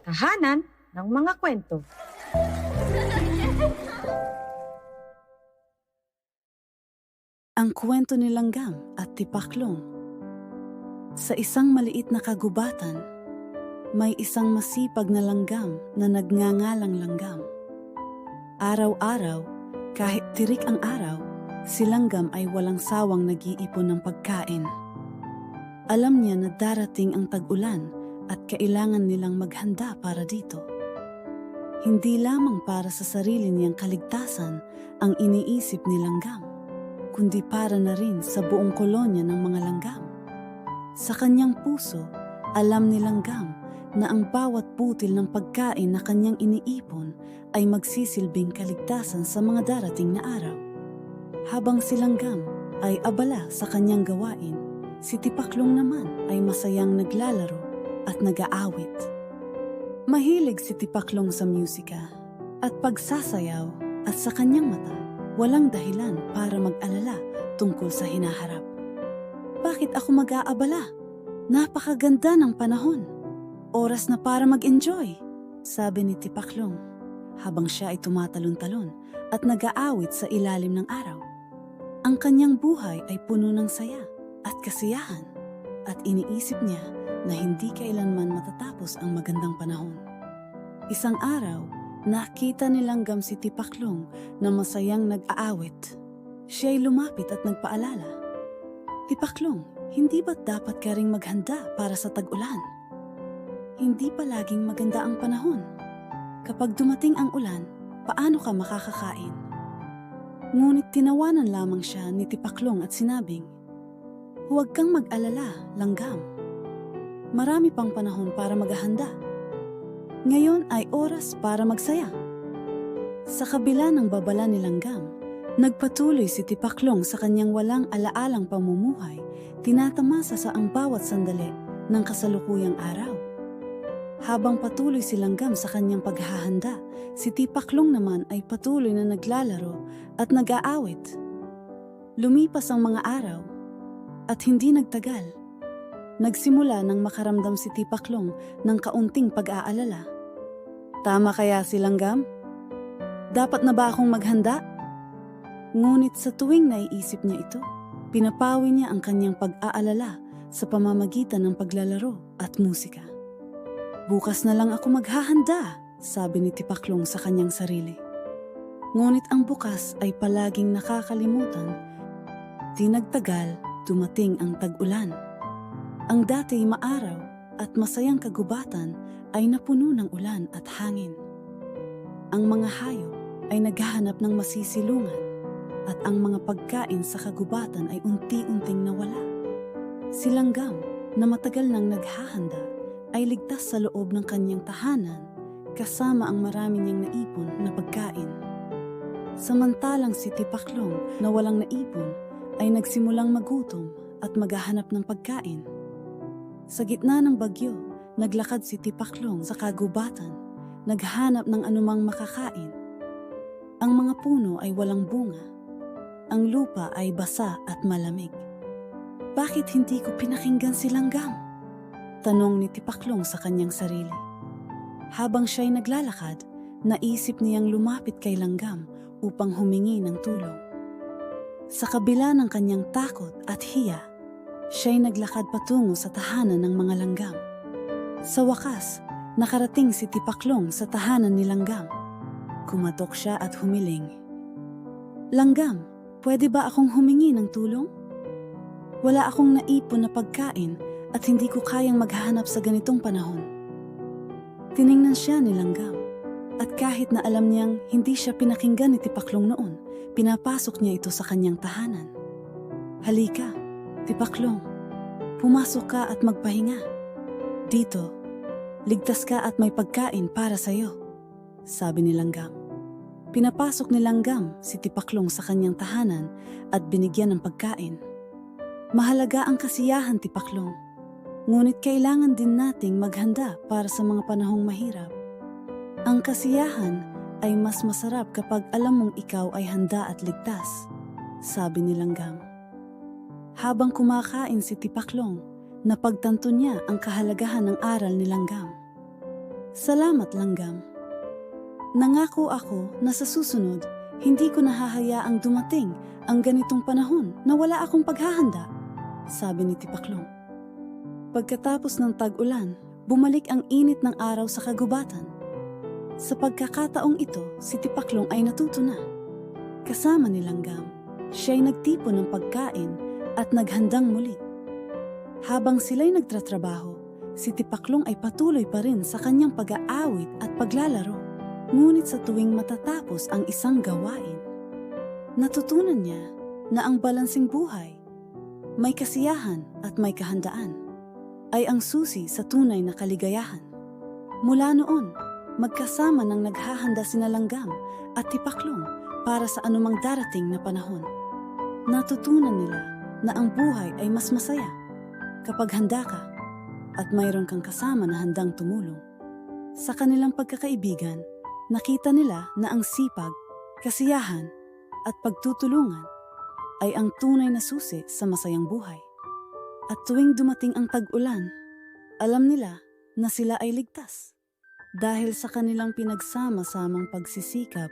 Tahanan ng mga kwento. Ang kwento ni Langgam at Tipaklong. Sa isang maliit na kagubatan, may isang masipag na langgam na nagngangalang Langgam. Araw-araw, kahit tirik ang araw, si Langgam ay walang sawang nag-iipon ng pagkain. Alam niya na darating ang tag-ulan at kailangan nilang maghanda para dito. Hindi lamang para sa sarili niyang kaligtasan ang iniisip ni Langgam, kundi para na rin sa buong kolonya ng mga langgam. Sa kanyang puso, alam ni Langgam na ang bawat butil ng pagkain na kanyang iniipon ay magsisilbing kaligtasan sa mga darating na araw. Habang si Langgam ay abala sa kanyang gawain, si Tipaklong naman ay masayang naglalaro at nag-aawit. Mahilig si Tipaklong sa musika at pagsasayaw at sa kanyang mata, walang dahilan para mag-alala tungkol sa hinaharap. Bakit ako mag-aabala? Napakaganda ng panahon. Oras na para mag-enjoy, sabi ni Tipaklong, habang siya ay tumatalon-talon at nag-aawit sa ilalim ng araw. Ang kanyang buhay ay puno ng saya at kasiyahan at iniisip niya na hindi kailanman matatapos ang magandang panahon. Isang araw, nakita ni Langgam si Tipaklong na masayang nag-aawit. Siya ay lumapit at nagpaalala. Tipaklong, hindi ba't dapat ka ring maghanda para sa tag-ulan? Hindi palaging maganda ang panahon. Kapag dumating ang ulan, paano ka makakakain? Ngunit tinawanan lamang siya ni Tipaklong at sinabing, "Huwag kang mag-alala, Langgam. Marami pang panahon para maghahanda. Ngayon ay oras para magsaya." Sa kabila ng babala ni Langgam, nagpatuloy si Tipaklong sa kanyang walang alaalang pamumuhay, tinatamasa sa ang bawat sandali ng kasalukuyang araw. Habang patuloy si Langgam sa kanyang paghahanda, si Tipaklong naman ay patuloy na naglalaro at nag-aawit. Lumipas ang mga araw at hindi nagtagal. Nagsimula nang makaramdam si Tipaklong ng kaunting pag-aalala. Tama kaya si Langgam? Dapat na ba akong maghanda? Ngunit sa tuwing naiisip niya ito, pinapawi niya ang kanyang pag-aalala sa pamamagitan ng paglalaro at musika. Bukas na lang ako maghahanda, sabi ni Tipaklong sa kanyang sarili. Ngunit ang bukas ay palaging nakakalimutan. Di nagtagal, dumating ang tag-ulan. Ang dati maaraw at masayang kagubatan ay napuno ng ulan at hangin. Ang mga hayop ay naghahanap ng masisilungan at ang mga pagkain sa kagubatan ay unti-unting nawala. Si Langgam, na matagal nang naghahanda, ay ligtas sa loob ng kanyang tahanan kasama ang marami niyang naipon na pagkain. Samantalang si Tipaklong na walang naipon ay nagsimulang magutom at maghahanap ng pagkain. Sa gitna ng bagyo, naglakad si Tipaklong sa kagubatan, naghanap ng anumang makakain. Ang mga puno ay walang bunga. Ang lupa ay basa at malamig. Bakit hindi ko pinakinggan si Langgam? Tanong ni Tipaklong sa kanyang sarili. Habang siya'y naglalakad, naisip niyang lumapit kay Langgam upang humingi ng tulong. Sa kabila ng kanyang takot at hiya, siya'y naglakad patungo sa tahanan ng mga langgam. Sa wakas, nakarating si Tipaklong sa tahanan ni Langgam. Kumatok siya at humiling. "Langgam, pwede ba akong humingi ng tulong? Wala akong naipon na pagkain at hindi ko kayang maghahanap sa ganitong panahon." Tiningnan siya ni Langgam at kahit na alam niyang hindi siya pinakinggan ni Tipaklong noon, pinapasok niya ito sa kanyang tahanan. "Halika, Tipaklong, pumasok ka at magpahinga. Dito, ligtas ka at may pagkain para sa iyo," sabi ni Langgam. Pinapasok ni Langgam si Tipaklong sa kanyang tahanan at binigyan ng pagkain. Mahalaga ang kasiyahan, Tipaklong. Ngunit kailangan din nating maghanda para sa mga panahong mahirap. Ang kasiyahan ay mas masarap kapag alam mong ikaw ay handa at ligtas, sabi ni Langgam. Habang kumakain si Tipaklong, napagtanto niya ang kahalagahan ng aral ni Langgam. Salamat, Langgam. Nangako ako na sa susunod, hindi ko nahahayaang dumating ang ganitong panahon na wala akong paghahanda, sabi ni Tipaklong. Pagkatapos ng tag-ulan, bumalik ang init ng araw sa kagubatan. Sa pagkakataong ito, si Tipaklong ay natuto na. Kasama ni Langgam, siya'y nagtipon ng pagkain at naghandang muli. Habang sila'y nagtatrabaho, si Tipaklong ay patuloy pa rin sa kanyang pag-aawit at paglalaro. Ngunit sa tuwing matatapos ang isang gawain, natutunan niya na ang balansing buhay, may kasiyahan at may kahandaan, ay ang susi sa tunay na kaligayahan. Mula noon, magkasama nang naghahanda sina Langgam at Tipaklong para sa anumang darating na panahon. Natutunan nila na ang buhay ay mas masaya kapag handa ka at mayroon kang kasama na handang tumulong. Sa kanilang pagkakaibigan, nakita nila na ang sipag, kasiyahan at pagtutulungan ay ang tunay na susi sa masayang buhay. At tuwing dumating ang tag-ulan, alam nila na sila ay ligtas dahil sa kanilang pinagsama-samang pagsisikap